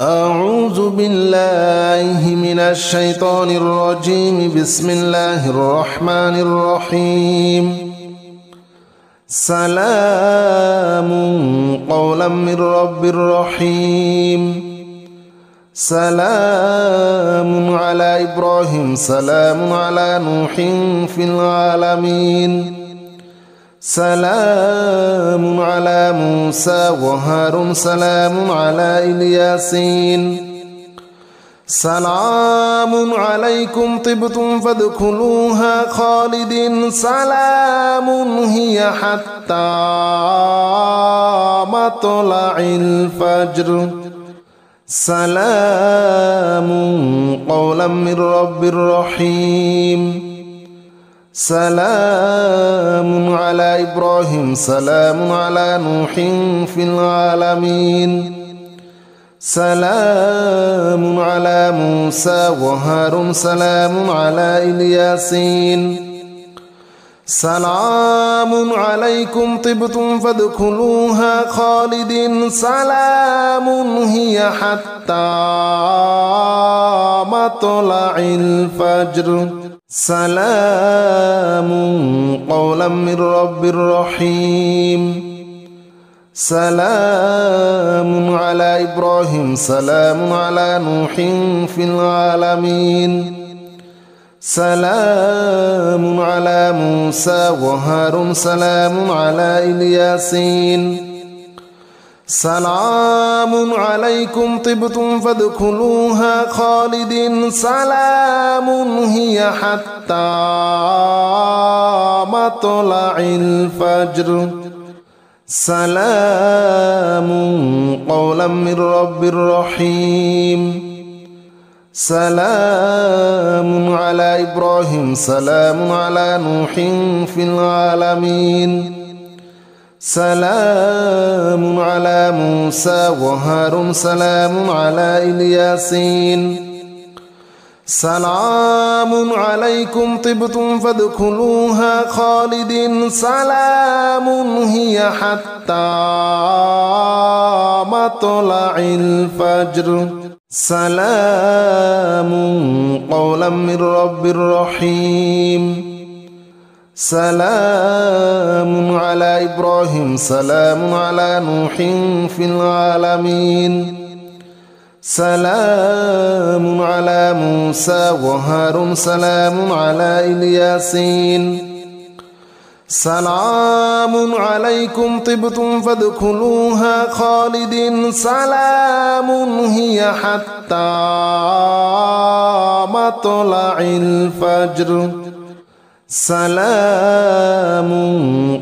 أعوذ بالله من الشيطان الرجيم. بسم الله الرحمن الرحيم. سلام قولا من رب رحيم. سلام على إبراهيم. سلام على نوح في العالمين. سلام على موسى وهارون. سلام على الياسين. سلام عليكم طبتم فادخلوها خالدين. سلام هي حتى مطلع الفجر. سلام قولا من رب رحيم. سلام على إبراهيم. سلام على نوح في العالمين. سلام على موسى وهارون. سلام على الياسين. سلام عليكم طبتم فادخلوها خالدين. سلام هي حتى مطلع الفجر. سلام قولا من رب رحيم. سلام على إبراهيم. سلام على نوح في العالمين. سلام على موسى وهارون. سلام على الياسين. سلام عليكم طبتم فادخلوها خالدين. سلام هي حتى مطلع الفجر. سلام قولا من رب رحيم. سلام على إبراهيم. سلام على نوح في العالمين. سلام على موسى وهارون. سلام على الياسين. سلام عليكم طبتم فادخلوها خالدين. سلام هي حتى مطلع الفجر. سلام قولا من رب رحيم. سلام على إبراهيم. سلام على نوح في العالمين. سلام على موسى وهارون. سلام على الياسين. سلام عليكم طبتم فادخلوها خالدين. سلام هي حتى مطلع الفجر. سلام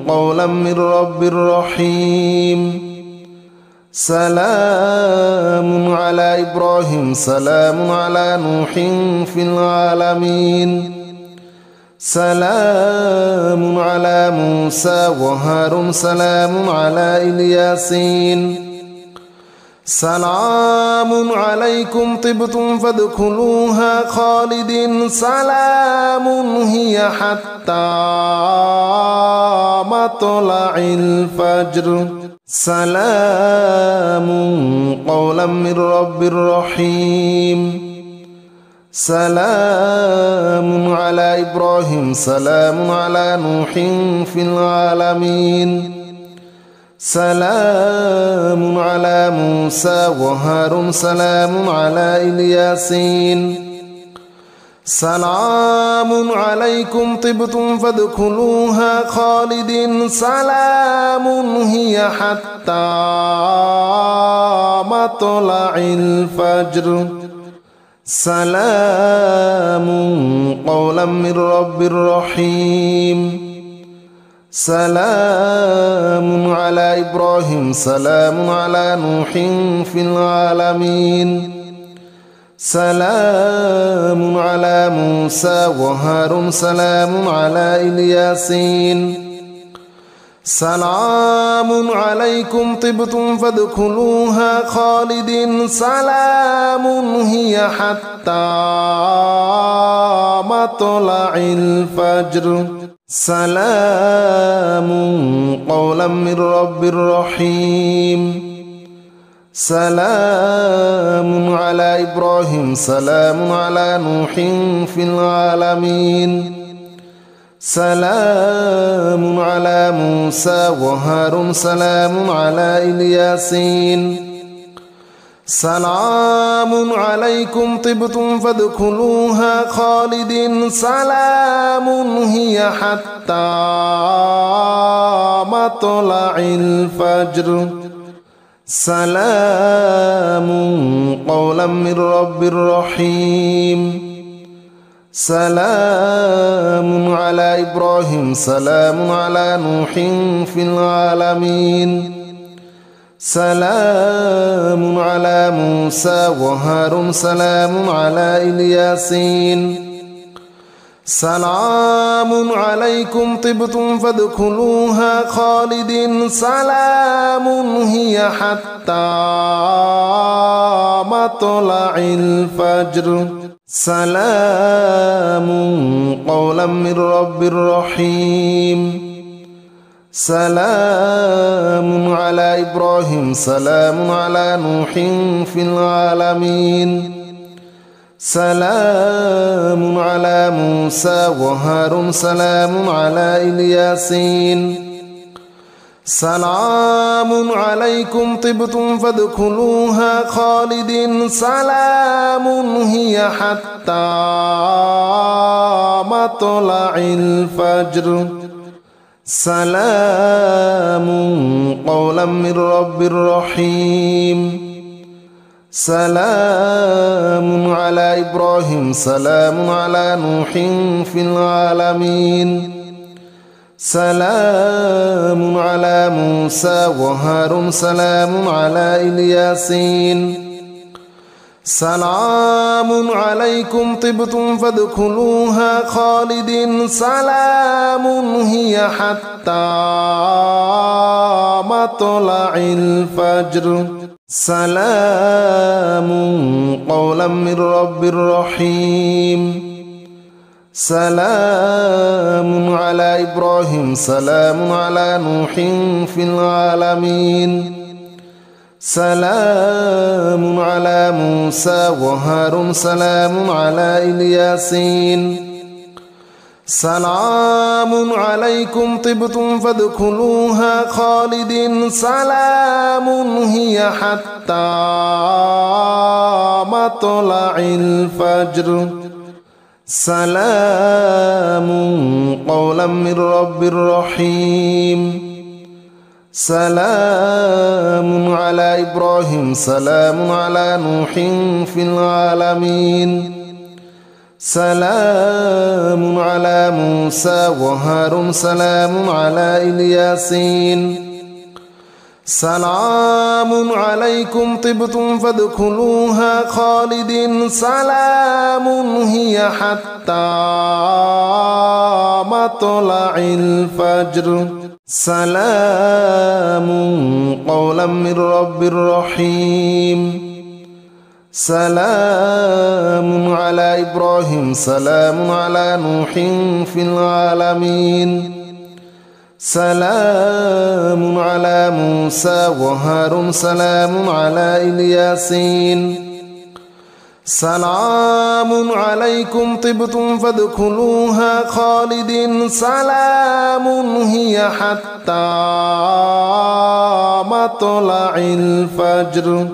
قولا من رب رحيم. سلام على إبراهيم. سلام على نوح في العالمين. سلام على موسى وهارون. سلام على الياسين. سلام عليكم طبتم فادخلوها خالدين. سلام هي حتى مطلع الفجر. سلام قولا من رب رحيم. سلام على إبراهيم. سلام على نوح في العالمين. سلام على موسى وهارون. سلام على الياسين. سلام عليكم طبتم فادخلوها خالدين. سلام هي حتى مطلع الفجر. سلام قولا من رب رحيم. سلام على إبراهيم. سلام على نوح في العالمين. سلام على موسى وهارون. سلام على الياسين. سلام عليكم طبتم فادخلوها خالدين. سلام هي حتى مطلع الفجر. سلام قولا من رب رحيم. سلام إبراهيم سلام على نوح في العالمين سلام على موسى وهارون سلام على الياسين سلام عليكم طبتم فادخلوها خالدين سلام هي حتى مطلع الفجر سلام قولا من رب رحيم سلام على إبراهيم سلام على نوح في العالمين سلام على موسى وهارون سلام على الياسين سلام عليكم طبتم فادخلوها خالدين سلام هي حتى مطلع الفجر سلام قولا من رب رحيم سلام على إبراهيم سلام على نوح في العالمين سلام على موسى وهارون سلام على الياسين سلام عليكم طبتم فادخلوها خالدين سلام هي حتى مطلع الفجر سلام قولا من رب رحيم سلام على إبراهيم سلام على نوح في العالمين سلام على موسى وهارون سلام على الياسين سلام عليكم طبتم فادخلوها خالدين سلام هي حتى مطلع الفجر سلام قولا من رب رحيم سلام على إبراهيم سلام على نوح في العالمين سلام على موسى وهارون سلام على الياسين سلام عليكم طبتم فادخلوها خالدين سلام هي حتى مطلع الفجر سلام قولا من رب رحيم سلام على إبراهيم سلام على نوح في العالمين سلام على موسى وهارون سلام على الياسين سلام عليكم طبتم فادخلوها خالدين سلام هي حتى مطلع الفجر سلام قولا من رب رحيم سلام على إبراهيم سلام على نوح في العالمين سلام على موسى وهارون سلام على الياسين سلام عليكم طبتم فادخلوها خالدين سلام هي حتى مطلع الفجر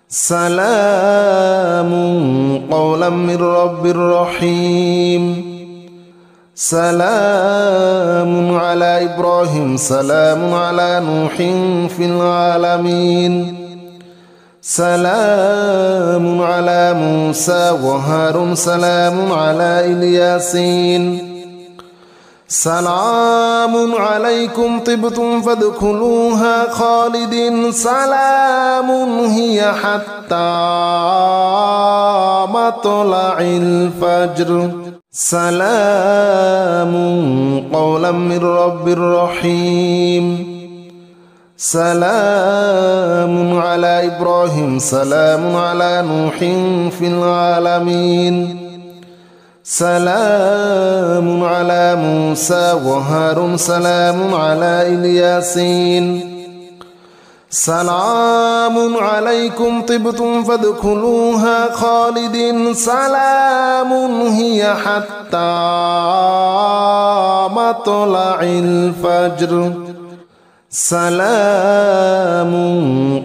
سلام قولا من رب رحيم سلام على إبراهيم سلام على نوح في العالمين سلام على موسى وهارون سلام على الياسين سلام عليكم طبتم فادخلوها خالدين سلام هي حتى مطلع الفجر سلام قولا من رب رحيم سلام على إبراهيم سلام على نوح في العالمين سلام على موسى وهارون سلام على الياسين سلام عليكم طبتم فادخلوها خالدين سلام هي حتى مطلع الفجر سلام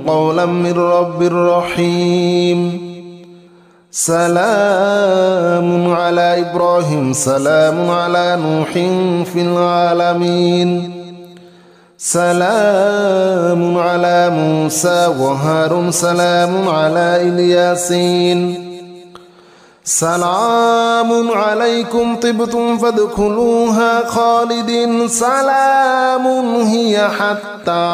قولا من رب رحيم سلام على إبراهيم سلام على نوح في العالمين سلام على موسى وهارون سلام على الياسين سلام عليكم طبتم فادخلوها خالدين سلام هي حتى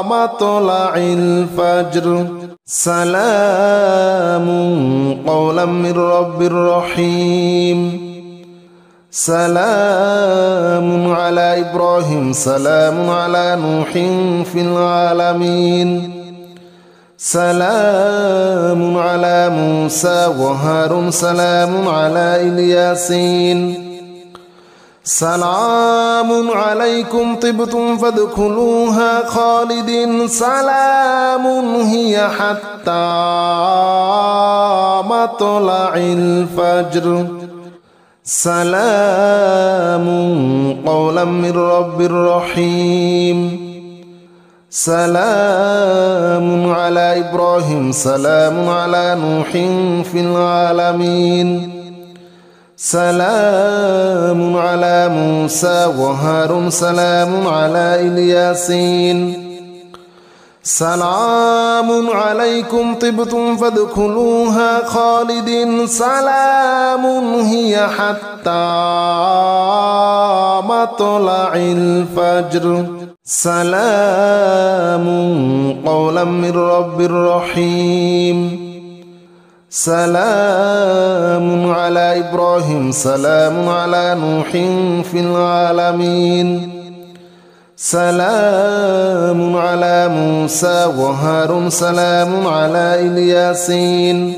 مطلع الفجر سلام قولا من رب رحيم سلام على إبراهيم سلام على نوح في العالمين سلام على موسى وهارون سلام على الياسين سلام عليكم طبتم فادخلوها خالدين سلام هي حتى مطلع الفجر سلام قولا من رب رحيم سلام على إبراهيم سلام على نوح في العالمين سلام على موسى وهارون سلام على الياسين سلام عليكم طبتم فادخلوها خالدين سلام هي حتى مطلع الفجر سلام قولا من رب رحيم سلام على إبراهيم سلام على نوح في العالمين سلام على موسى وهارون سلام على الياسين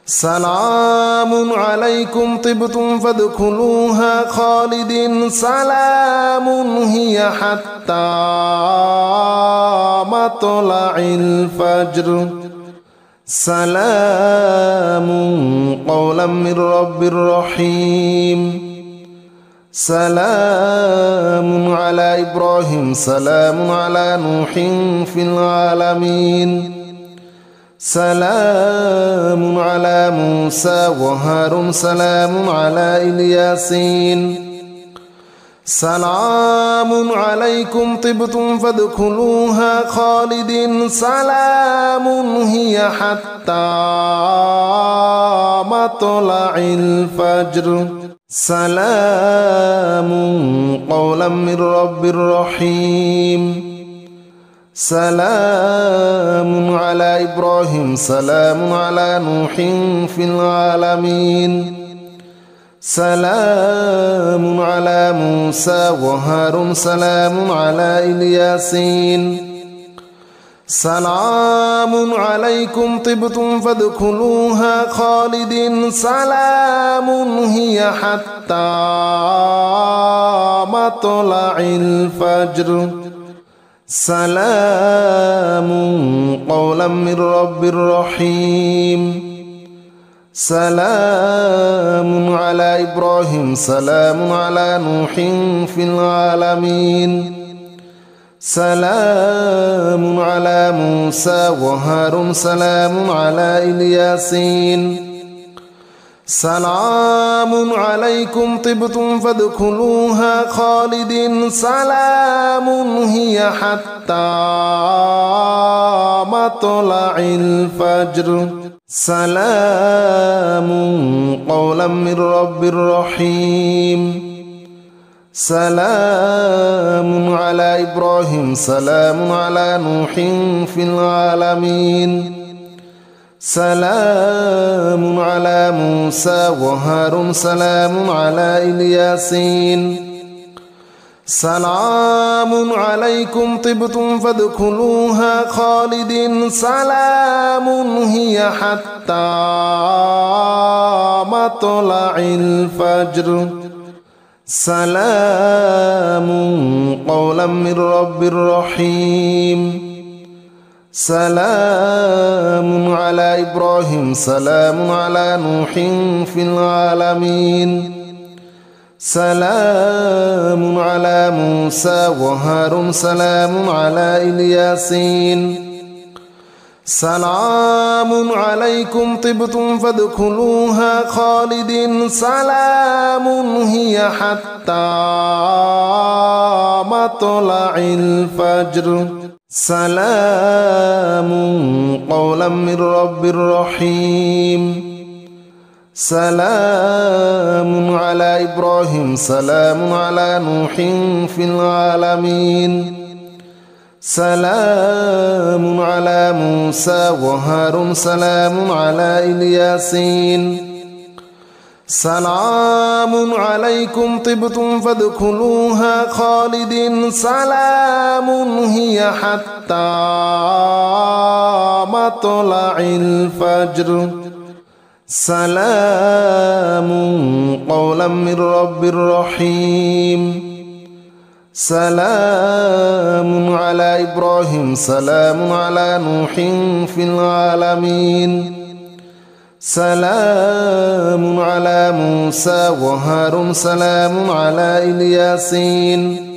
سلام عليكم طبتم فادخلوها خالدين سلام هي حتى مطلع الفجر سلام قولا من رب رحيم سلام على إبراهيم سلام على نوح في العالمين سلام على موسى وهارون سلام على الياسين سلام عليكم طبتم فادخلوها خالدين سلام هي حتى مطلع الفجر سلام قولا من رب رحيم سلام على إبراهيم سلام على نوح في العالمين سلام على موسى وهارون سلام على الياسين سلام عليكم طبتم فادخلوها خالدين سلام هي حتى مطلع الفجر سلام قولا من رب رحيم سلام على إبراهيم سلام على نوح في العالمين سلام على موسى وهارون سلام على الياسين سلام عليكم طبتم فادخلوها خالدين سلام هي حتى مطلع الفجر سلام قولا من رب رحيم سلام على إبراهيم سلام على نوح في العالمين سلام على موسى وهارون سلام على الياسين سلام عليكم طبتم فادخلوها خالدين سلام هي حتى مطلع الفجر سلام قولا من رب رحيم سلام على إبراهيم سلام على نوح في العالمين سلام على موسى وهارون سلام على الياسين سلام عليكم طبتم فادخلوها خالدين سلام هي حتى مطلع الفجر سلام قولا من رب رحيم سلام على إبراهيم سلام على نوح في العالمين سلام على موسى وهارون سلام على الياسين سلام عليكم طبتم فادخلوها خالدين سلام هي حتى مطلع الفجر سلام قولا من رب رحيم سلام على إبراهيم سلام على نوح في العالمين سلام على موسى وهارون سلام على الياسين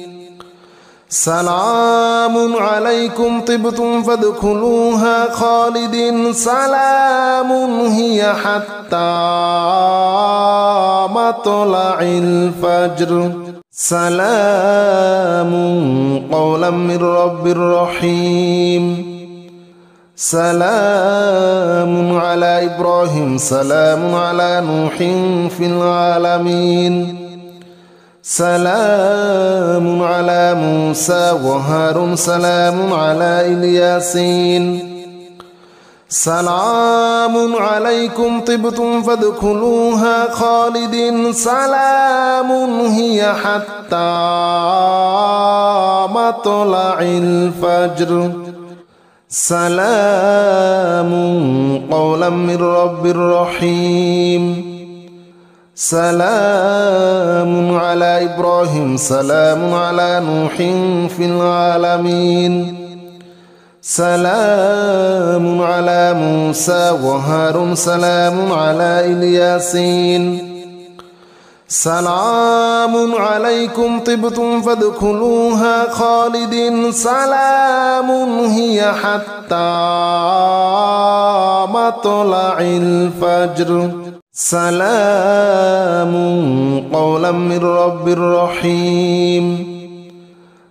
سلام عليكم طبتم فادخلوها خالدين سلام هي حتى مطلع الفجر سلام قولا من رب رحيم سلام على إبراهيم سلام على نوح في العالمين سلام على موسى وهارون سلام على الياسين سلام عليكم طبتم فادخلوها خالدين سلام هي حتى مطلع الفجر سلام قولا من رب رحيم سلام على إبراهيم سلام على نوح في العالمين سلام على موسى وهارون سلام على الياسين سلام عليكم طبتم فادخلوها خالدين سلام هي حتى مطلع الفجر سلام قولا من رب رحيم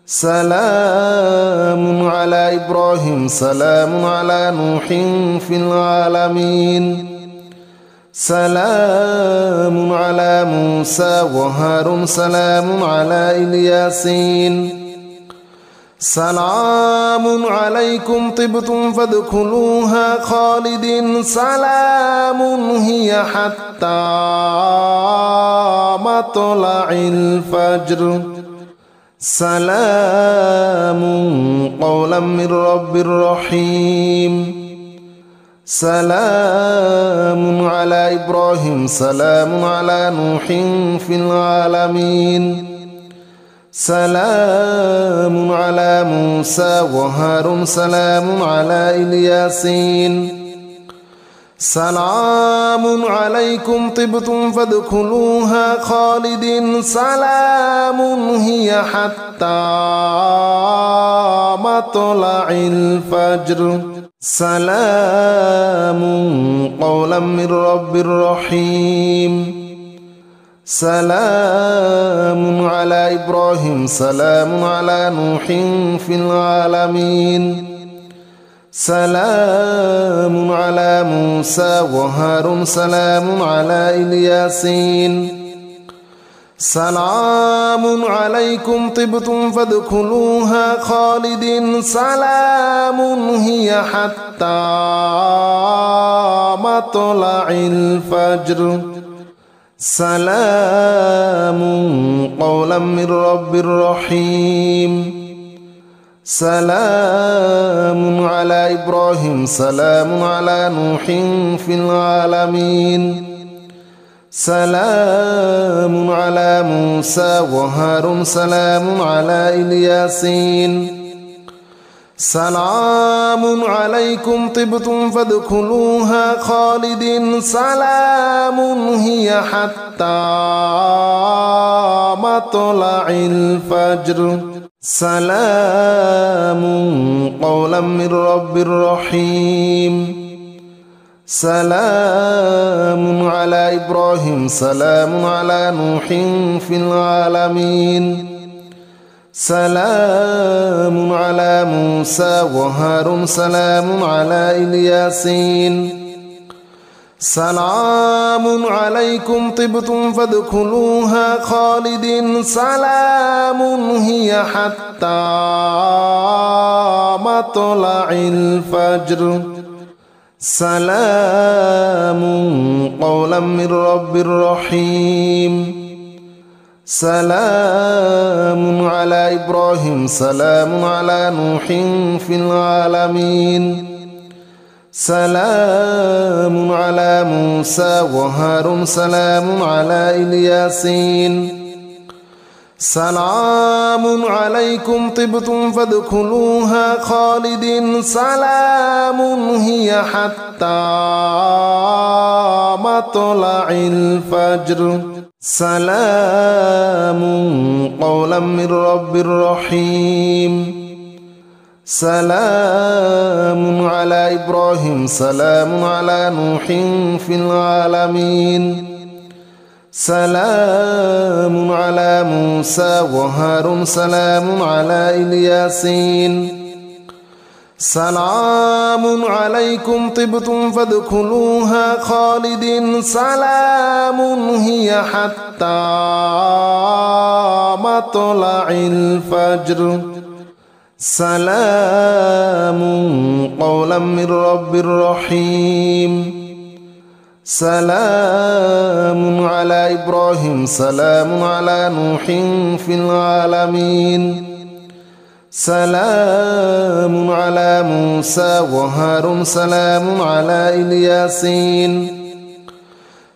سلام على إبراهيم سلام على نوح في العالمين سلام على موسى وهارون سلام على الياسين سلام عليكم طبتم فادخلوها خالدين سلام هي حتى مطلع الفجر سلام قولا من رب رحيم سلام على إبراهيم سلام على نوح في العالمين سلام على موسى وهارون سلام على الياسين سلام عليكم طبتم فادخلوها خالدين سلام هي حتى مطلع الفجر سلام قولا من رب رحيم سلام على إبراهيم سلام على نوح في العالمين سلام على موسى وهارون سلام على الياسين سلام عليكم طبتم فادخلوها خالدين سلام هي حتى مطلع الفجر سلام قولا من رب رحيم سلام على إبراهيم سلام على نوح في العالمين سلام على موسى وهارون سلام على الياسين سلام عليكم طبتم فادخلوها خالدين سلام هي حتى مطلع الفجر سلام قولا من رب رحيم سلام على إبراهيم سلام على نوح في العالمين سلام على موسى وهارون سلام على الياسين سلام عليكم طبتم فادخلوها خالدين سلام هي حتى مطلع الفجر سلام قولا من رب رحيم سلام على إبراهيم سلام على نوح في العالمين سلام على موسى وهارون سلام على الياسين سلام عليكم طبتم فادخلوها خالدين سلام هي حتى مطلع الفجر سلام قولا من رب رحيم سلام على إبراهيم سلام على نوح في العالمين سلام على موسى وهارون سلام على الياسين سلام عليكم طبتم فادخلوها خالدين سلام هي حتى مطلع الفجر سلام قولا من رب رحيم سلام على إبراهيم سلام على نوح في العالمين سلام على موسى وهارون سلام على الياسين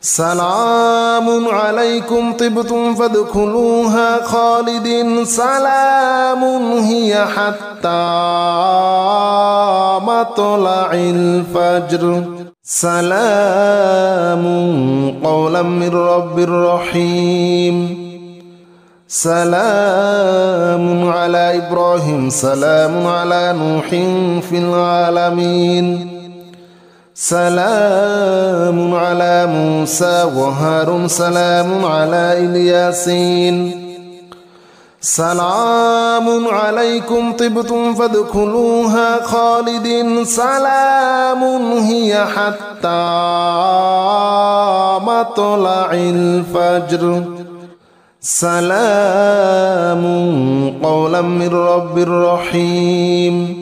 سلام عليكم طبتم فادخلوها خالدين سلام هي حتى مطلع الفجر سلام قولا من رب رحيم سلام على إبراهيم سلام على نوح في العالمين سلام على موسى وهارون سلام على الياسين سلام عليكم طبتم فادخلوها خالدين سلام هي حتى مطلع الفجر سلام قولا من رب رحيم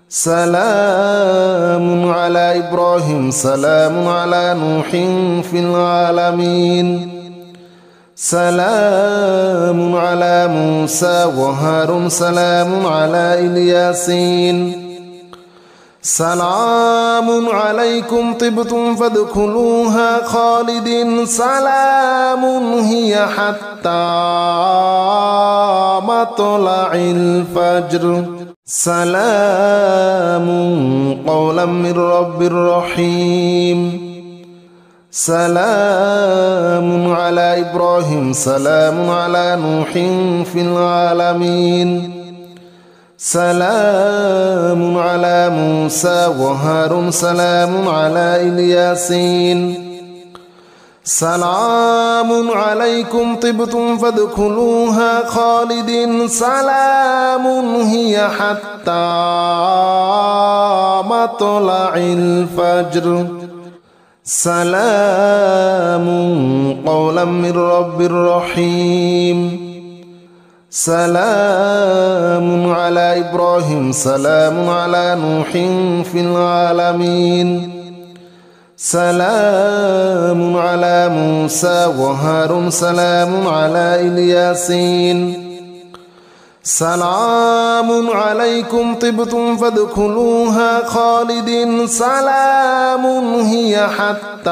سلام على إبراهيم سلام على نوح في العالمين سلام على موسى وهارون سلام على الياسين سلام عليكم طبتم فادخلوها خالدين سلام هي حتى مطلع الفجر سلام قولا من رب رحيم سلام على إبراهيم سلام على نوح في العالمين سلام على موسى وهارون سلام على الياسين سلام عليكم طبتم فادخلوها خالدين سلام هي حتى مطلع الفجر سلام قولا من رب رحيم سلام على إبراهيم سلام على نوح في العالمين سلام على موسى وهارون سلام على الياسين سلام عليكم طبتم فادخلوها خالدين سلام هي حتى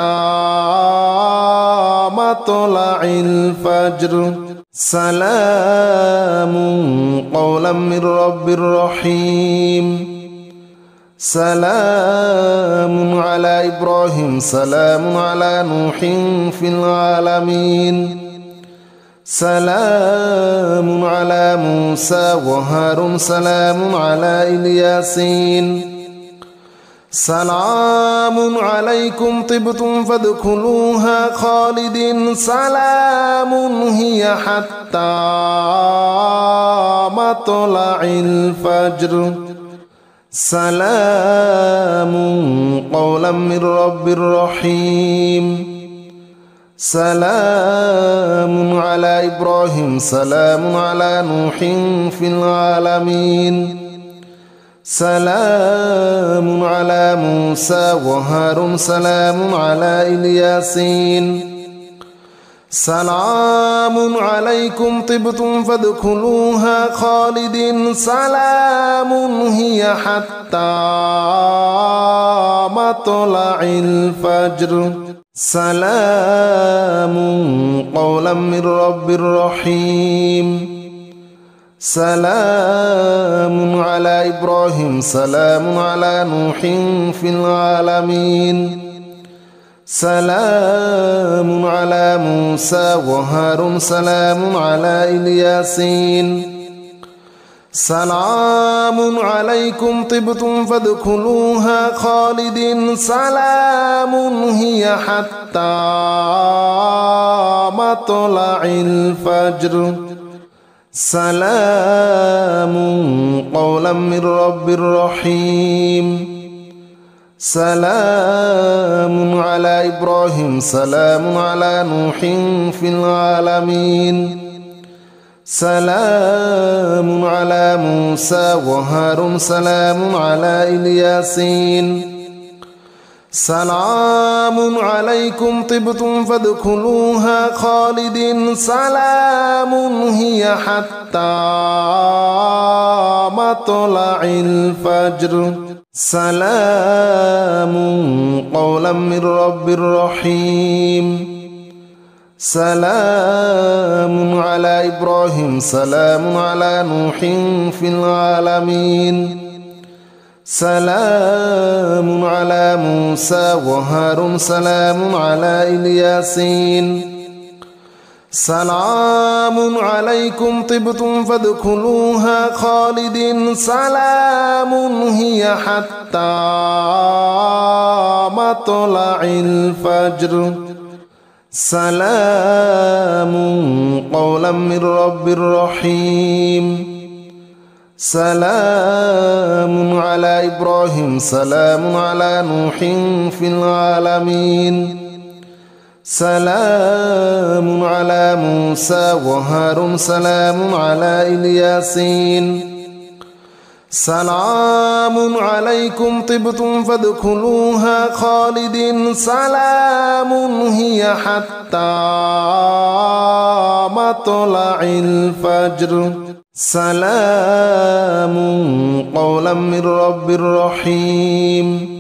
مطلع الفجر سلام قولا من رب رحيم سلام على إبراهيم سلام على نوح في العالمين سلام على موسى وهارون سلام على الياسين سلام عليكم طبتم فادخلوها خالدين سلام هي حتى مطلع الفجر سلام قولا من رب رحيم سلام على إبراهيم سلام على نوح في العالمين سلام على موسى وهارون سلام على الياسين سلام عليكم طبتم فادخلوها خالدين سلام هي حتى مطلع الفجر سلام قولا من رب رحيم سلام على إبراهيم سلام على نوح في العالمين سلام على موسى وهارون سلام على الياسين سلام عليكم طبتم فادخلوها خالدين سلام هي حتى مطلع الفجر سلام قولا من رب رحيم سلام على إبراهيم سلام على نوح في العالمين سلام على موسى وهارون سلام على الياسين سلام عليكم طبتم فادخلوها خالدين سلام هي حتى مطلع الفجر سلام قولا من رب رحيم سلام على إبراهيم سلام على نوح في العالمين سلام على موسى وهارون سلام على الياسين سلام عليكم طبتم فادخلوها خالدين سلام هي حتى مطلع الفجر سلام قولا من رب رحيم سلام على إبراهيم سلام على نوح في العالمين سلام على موسى وهارون سلام على الياسين سلام عليكم طبتم فادخلوها خالدين سلام هي حتى مطلع الفجر سلام قولا من رب رحيم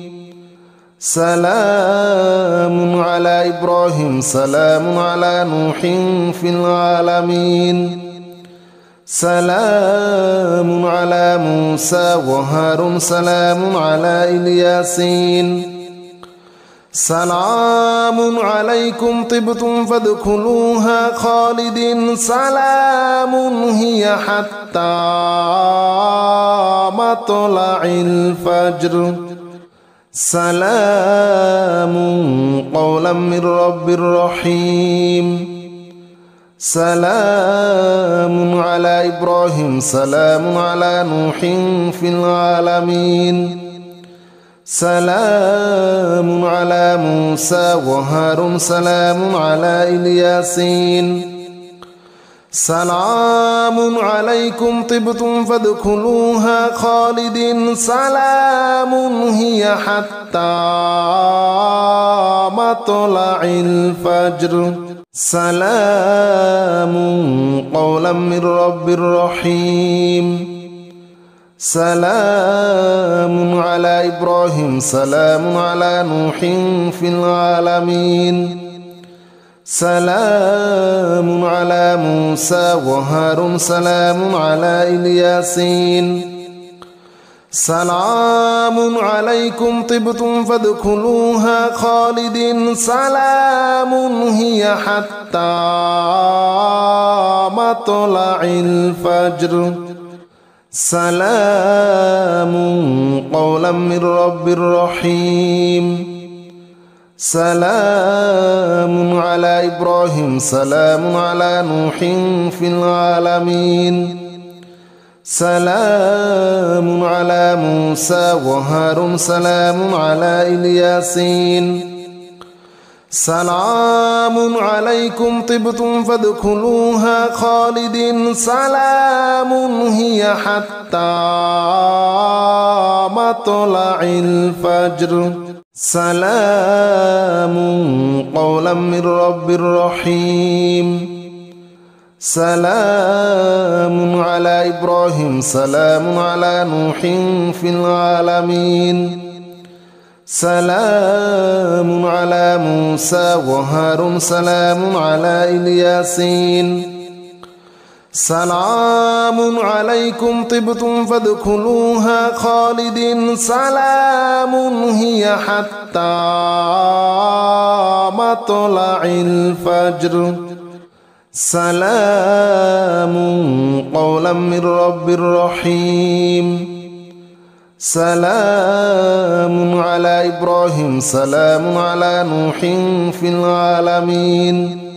سلام على إبراهيم سلام على نوح في العالمين سلام على موسى وهارون سلام على الياسين سلام عليكم طبتم فادخلوها خالدين سلام هي حتى مطلع الفجر سلام قولا من رب رحيم سلام على إبراهيم سلام على نوح في العالمين سلام على موسى وهارون سلام على الياسين سلام عليكم طبتم فادخلوها خالدين سلام هي حتى مطلع الفجر سلام قولا من رب رحيم سلام على إبراهيم سلام على نوح في العالمين سلام على موسى وهارون سلام على الياسين سلام عليكم طبتم فادخلوها خالدين سلام هي حتى مطلع الفجر سلام قولا من رب رحيم سلام على إبراهيم سلام على نوح في العالمين سلام على موسى وهارون سلام على الياسين سلام عليكم طبتم فادخلوها خالدين سلام هي حتى مطلع الفجر سلام قولا من رب رحيم سلام على إبراهيم سلام على نوح في العالمين سلام على موسى وهارون سلام على الياسين سلام عليكم طبتم فادخلوها خالدين سلام هي حتى مطلع الفجر سلام قولا من رب رحيم سلام على إبراهيم سلام على نوح في العالمين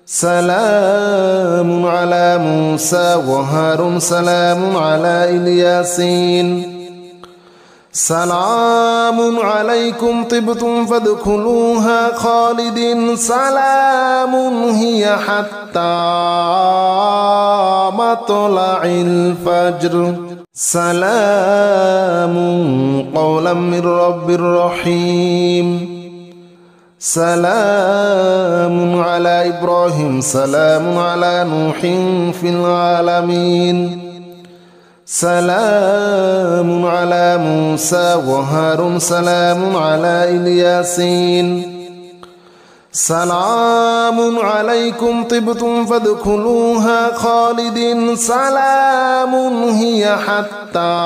سلام على موسى وهارون سلام على الياسين سلام عليكم طبتم فادخلوها خالدين سلام هي حتى مطلع الفجر سلام قولا من رب رحيم سلام على إبراهيم سلام على نوح في العالمين سلام على موسى وهارون سلام على الياسين سلام عليكم طبتم فادخلوها خالدين سلام هي حتى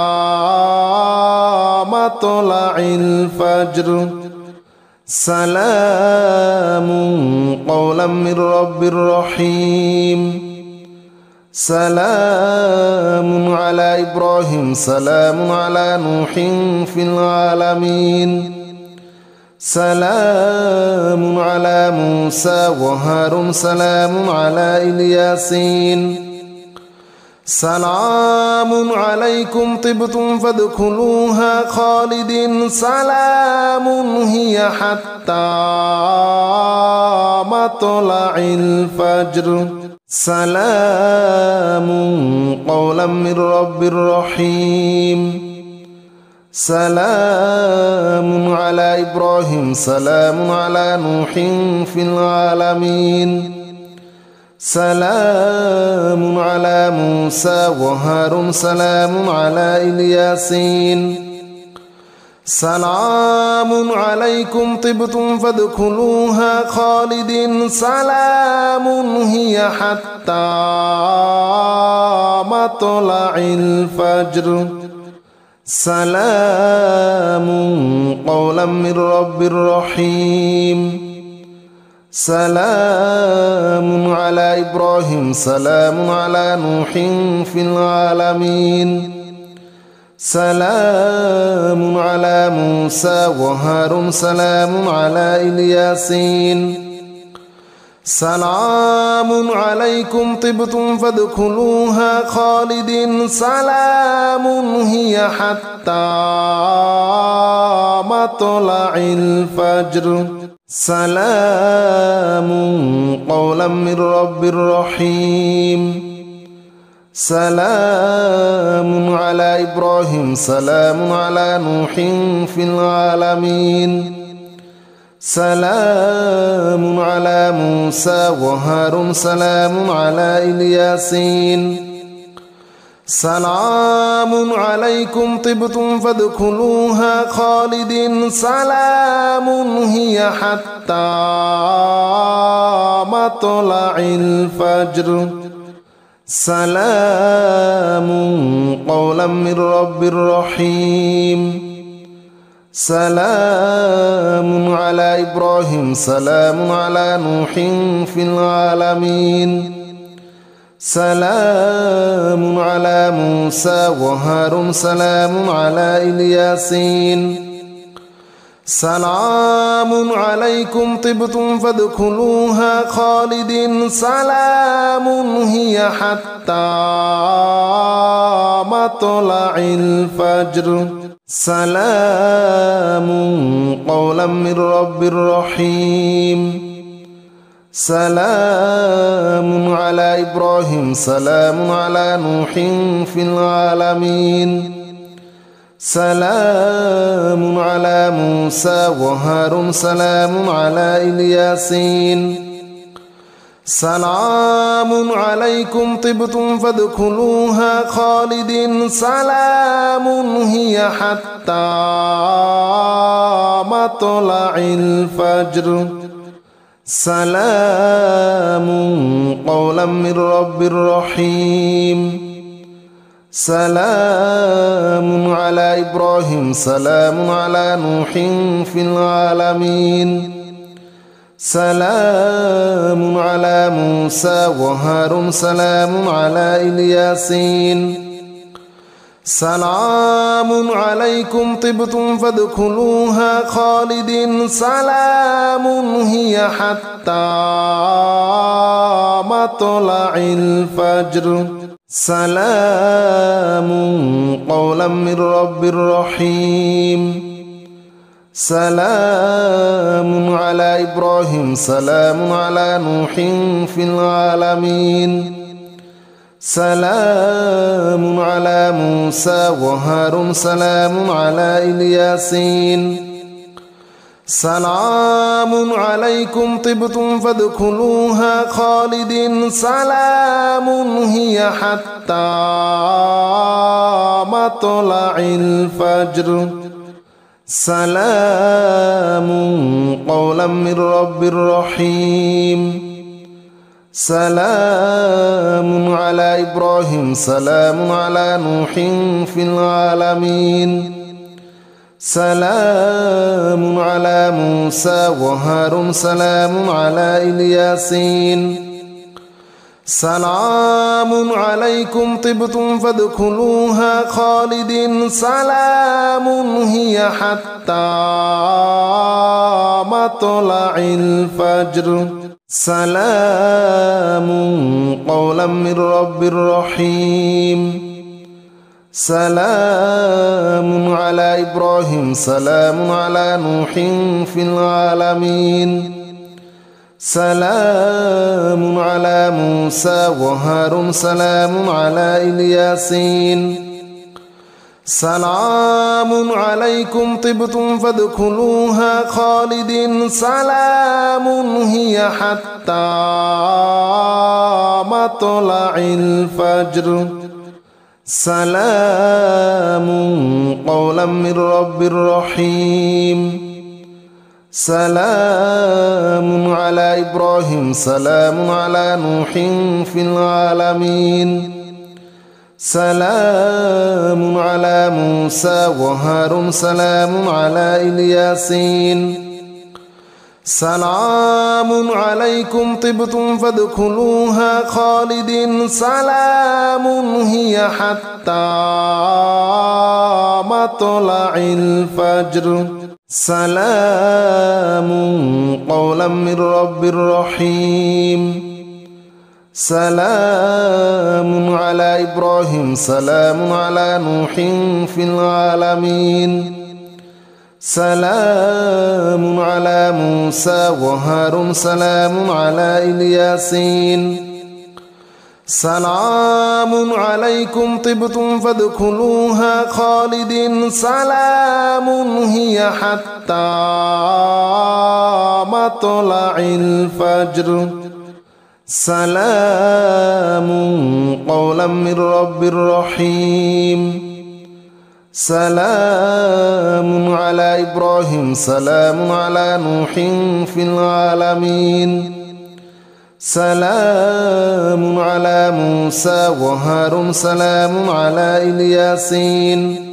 مطلع الفجر سلام قولا من رب رحيم سلام على إبراهيم سلام على نوح في العالمين سلام على موسى وهارون سلام على الياسين سلام عليكم طبتم فادخلوها خالدين سلام هي حتى مطلع الفجر سلام قولا من رب رحيم سلام على إبراهيم سلام على نوح في العالمين سلام على موسى وهارون سلام على الياسين سلام عليكم طبتم فادخلوها خالدين سلام هي حتى مطلع الفجر سلام قولا من رب رحيم سلام على إبراهيم سلام على نوح في العالمين سلام على موسى وهارون سلام على الياسين سلام عليكم طبتم فادخلوها خالدين سلام هي حتى مطلع الفجر سلام قولا من رب رحيم سلام على إبراهيم سلام على نوح في العالمين سلام على موسى وهارون سلام على الياسين سلام عليكم طبتم فادخلوها خالدين سلام هي حتى مطلع الفجر سلام قولا من رب رحيم سلام على إبراهيم سلام على نوح في العالمين سلام على موسى وهارون سلام على الياسين سلام عليكم طبتم فادخلوها خالدين سلام هي حتى مطلع الفجر سلام قولا من رب رحيم سلام على إبراهيم سلام على نوح في العالمين سلام على موسى وهارون سلام على الياسين سلام عليكم طبتم فادخلوها خالدين سلام هي حتى مطلع الفجر سلام قولا من رب رحيم سلام على إبراهيم سلام على نوح في العالمين سلام على موسى وهارون سلام على الياسين سلام عليكم طبتم فادخلوها خالدين سلام هي حتى مطلع الفجر سلام قولا من رب رحيم سلام على إبراهيم سلام على نوح في العالمين سلام على موسى وهارون سلام على الياسين سلام عليكم طبتم فادخلوها خالدين سلام هي حتى مطلع الفجر سلام قولا من رب رحيم سلام على إبراهيم سلام على نوح في العالمين سلام على موسى وهارون سلام على الياسين سلام عليكم طبتم فادخلوها خالدين سلام هي حتى مطلع الفجر سلام قولا من رب رحيم سلام على إبراهيم سلام على نوح في العالمين سلام على موسى وهارون سلام على الياسين سلام عليكم طبتم فادخلوها خالدين سلام هي حتى مطلع الفجر سلام قولا من رب رحيم سلام على إبراهيم سلام على نوح في العالمين سلام على موسى وهارون سلام على الياسين سلام عليكم طبتم فادخلوها خالدين سلام هي حتى مطلع الفجر سلام قولا من رب رحيم سلام على إبراهيم سلام على نوح في العالمين سلام على موسى وهارون سلام على الياسين سلام عليكم طبتم فادخلوها خالدين سلام هي حتى مطلع الفجر سلام قولا من رب رحيم سلام على إبراهيم سلام على نوح في العالمين سلام على موسى وهارون سلام على الياسين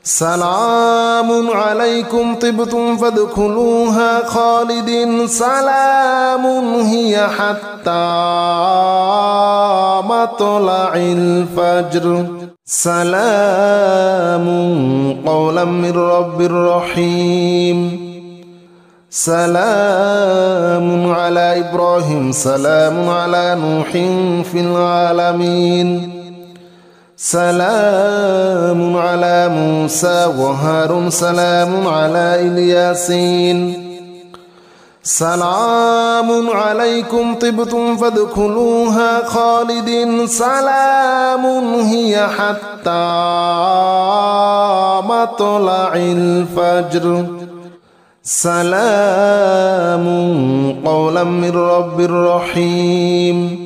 سلام عليكم طبتم فادخلوها خالدين سلام هي حتى مطلع الفجر سلام قولا من رب رحيم سلام على إبراهيم سلام على نوح في العالمين سلام على موسى وهارون سلام على الياسين سلام عليكم طبتم فادخلوها خالدين سلام هي حتى مطلع الفجر سلام قولا من رب رحيم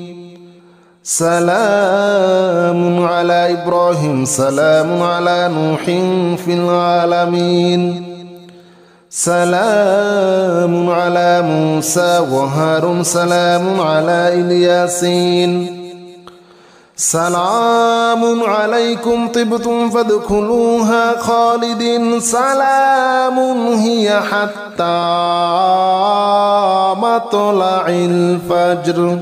سلام على إبراهيم سلام على نوح في العالمين سلام على موسى وهارون سلام على الياسين سلام عليكم طبتم فادخلوها خالدين سلام هي حتى مطلع الفجر